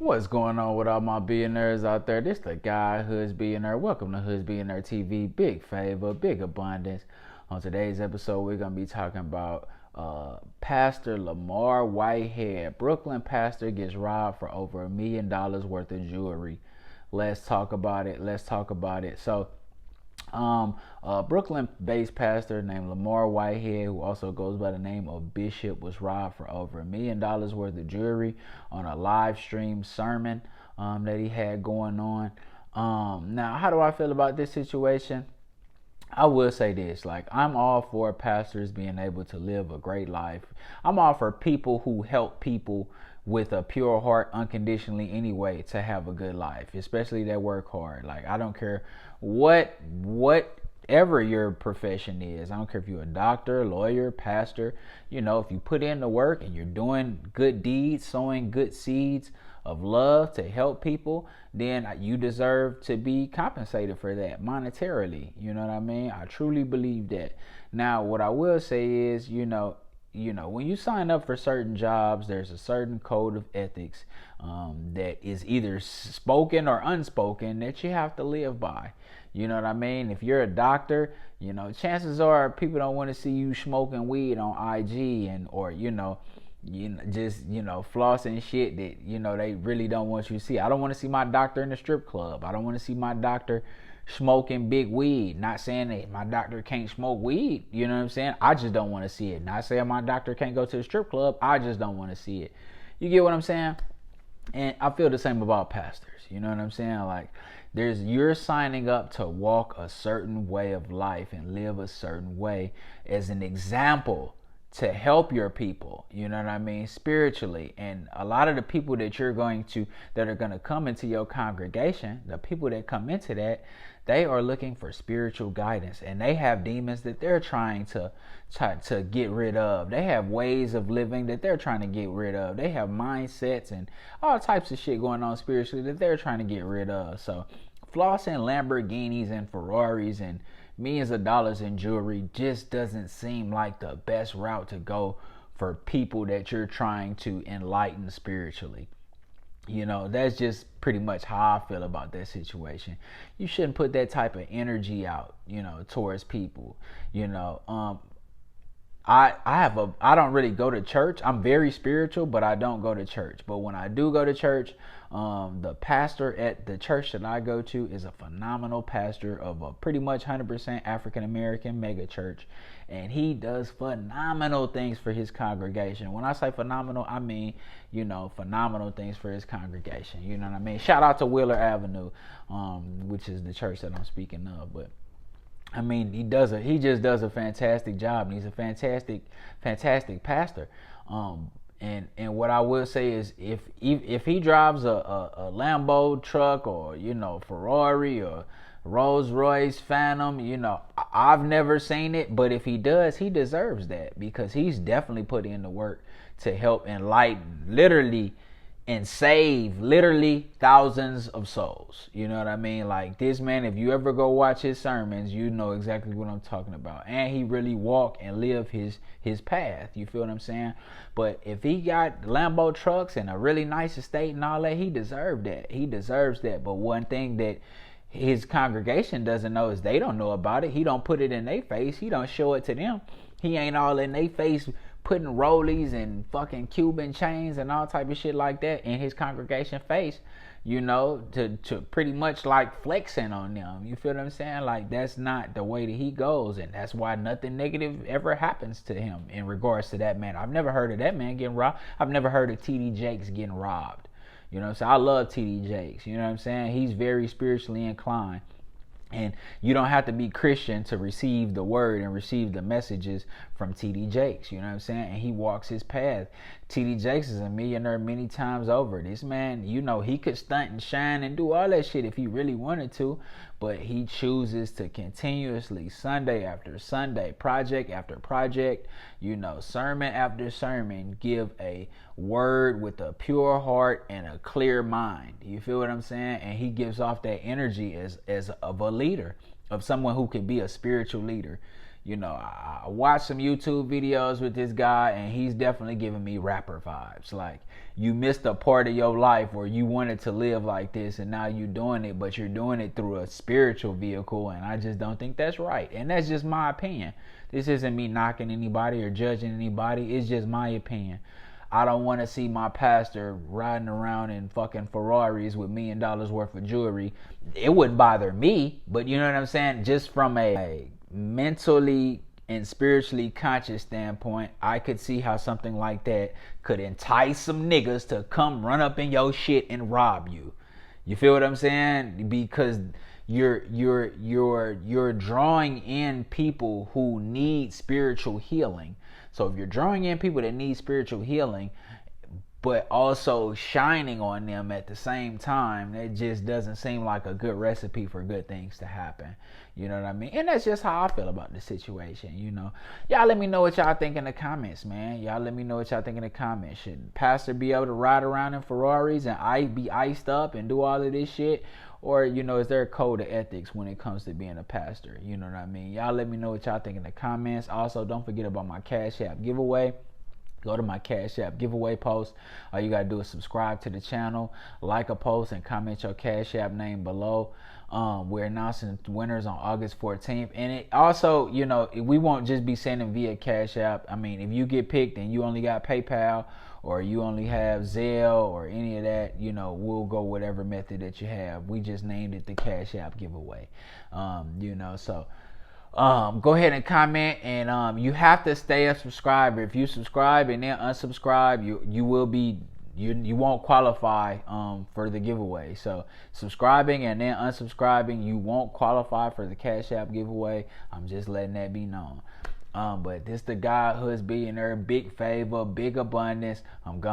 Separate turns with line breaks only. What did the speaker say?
What's going on with all my billionaires out there? This the guy, Hoodz Billionaire. Welcome to Hoodz Billionaire TV. Big favor, big abundance. On today's episode, we're going to be talking about Pastor Lamor Whitehead. Brooklyn pastor gets robbed for over $1 million worth of jewelry. Let's talk about it. So, Brooklyn-based pastor named Lamor Whitehead, who also goes by the name of Bishop, was robbed for over $1 million worth of jewelry on a live stream sermon that he had going on. Now, how do I feel about this situation? I will say this, like, I'm all for pastors being able to live a great life. I'm all for people who help people with a pure heart unconditionally anyway to have a good life, especially that work hard. Like, I don't care whatever your profession is. I don't care if you're a doctor, lawyer, pastor. If you put in the work and you're doing good deeds, sowing good seeds of love to help people, then you deserve to be compensated for that monetarily. You know what I mean? I truly believe that. Now, what I will say is, when you sign up for certain jobs, there's a certain code of ethics that is either spoken or unspoken that you have to live by. You know what I mean? If you're a doctor, chances are people don't want to see you smoking weed on IG or flossing shit that they really don't want you to see. I don't want to see my doctor in the strip club. I don't want to see my doctor smoking big weed. Not saying that my doctor can't smoke weed, you know what I'm saying? I just don't want to see it. Not saying my doctor can't go to the strip club. I just don't want to see it. You get what I'm saying? And I feel the same about pastors. You know what I'm saying? Like, you're signing up to walk a certain way of life and live a certain way as an example to help your people, you know what I mean, spiritually. And a lot of the people that are going to come into your congregation, the people that come into that, they are looking for spiritual guidance, and they have demons that they're trying to get rid of. They have ways of living that they're trying to get rid of. They have mindsets and all types of shit going on spiritually that they're trying to get rid of. So flossing Lamborghinis and Ferraris and millions of dollars in jewelry just doesn't seem like the best route to go for people that you're trying to enlighten spiritually. That's just pretty much how I feel about that situation. You shouldn't put that type of energy out, towards people. I don't really go to church. I'm very spiritual, but I don't go to church. But when I do go to church, the pastor at the church that I go to is a phenomenal pastor of a pretty much 100% African American mega church, and he does phenomenal things for his congregation. When I say phenomenal, I mean phenomenal things for his congregation. You know what I mean? Shout out to Wheeler Avenue, which is the church that I'm speaking of, but. I mean, he just does a fantastic job, and he's a fantastic pastor. And what I will say is, if he drives a Lambo truck or Ferrari or Rolls Royce Phantom, I've never seen it, but if he does, he deserves that, because he's definitely put in the work to help enlighten, literally, and save literally thousands of souls. You know what I mean? Like, this man, if you ever go watch his sermons, you know exactly what I'm talking about. And he really walk and live his path. You feel what I'm saying? But if he got Lambo trucks and a really nice estate and all that, he deserves that. He deserves that. But one thing that his congregation doesn't know is they don't know about it. He don't put it in their face. He don't show it to them. He ain't all in their face putting rollies and fucking Cuban chains and all type of shit like that in his congregation face, to pretty much like flexing on them. You feel what I'm saying? Like, that's not the way that he goes, and that's why nothing negative ever happens to him in regards to that man. I've never heard of that man getting robbed. I've never heard of TD Jakes getting robbed. You know what I'm saying? I love TD Jakes. You know what I'm saying? He's very spiritually inclined. And you don't have to be Christian to receive the word and receive the messages from TD Jakes. You know what I'm saying? And he walks his path. TD Jakes is a millionaire many times over. This man, he could stunt and shine and do all that shit if he really wanted to. But he chooses to continuously, Sunday after Sunday, project after project, sermon after sermon, give a word with a pure heart and a clear mind. You feel what I'm saying? And he gives off that energy as of a leader, of someone who can be a spiritual leader. You know, I watched some YouTube videos with this guy, and he's definitely giving me rapper vibes. Like, you missed a part of your life where you wanted to live like this, and now you're doing it, but you're doing it through a spiritual vehicle, and I just don't think that's right. And that's just my opinion. This isn't me knocking anybody or judging anybody. It's just my opinion. I don't want to see my pastor riding around in fucking Ferraris with $1 million worth of jewelry. It wouldn't bother me, but you know what I'm saying? Just from a mentally and spiritually conscious standpoint, I could see how something like that could entice some niggas to come run up in your shit and rob you. You feel what I'm saying? Because you're drawing in people who need spiritual healing. So if you're drawing in people that need spiritual healing, but also shining on them at the same time, it just doesn't seem like a good recipe for good things to happen. You know what I mean? And that's just how I feel about the situation, you know. Y'all let me know what y'all think in the comments, man. Y'all let me know what y'all think in the comments. Should pastor be able to ride around in Ferraris and be iced up and do all of this shit? Or, you know, is there a code of ethics when it comes to being a pastor? You know what I mean? Y'all let me know what y'all think in the comments. Also, don't forget about my Cashapp giveaway. Go to my Cashapp giveaway post. All you gotta do is subscribe to the channel, like a post, and comment your Cashapp name below. We're announcing winners on August 14th. And it also, you know, we won't just be sending via Cashapp. I mean, if you get picked and you only got PayPal, or you only have Zelle or any of that, you know, we'll go whatever method that you have. We just named it the Cashapp giveaway. You know, so go ahead and comment, and you have to stay a subscriber. If you subscribe and then unsubscribe, you won't qualify for the giveaway. So subscribing and then unsubscribing, you won't qualify for the Cashapp giveaway. I'm just letting that be known. But this the guy Hoodz Billionaire, big favor, big abundance. I'm gone.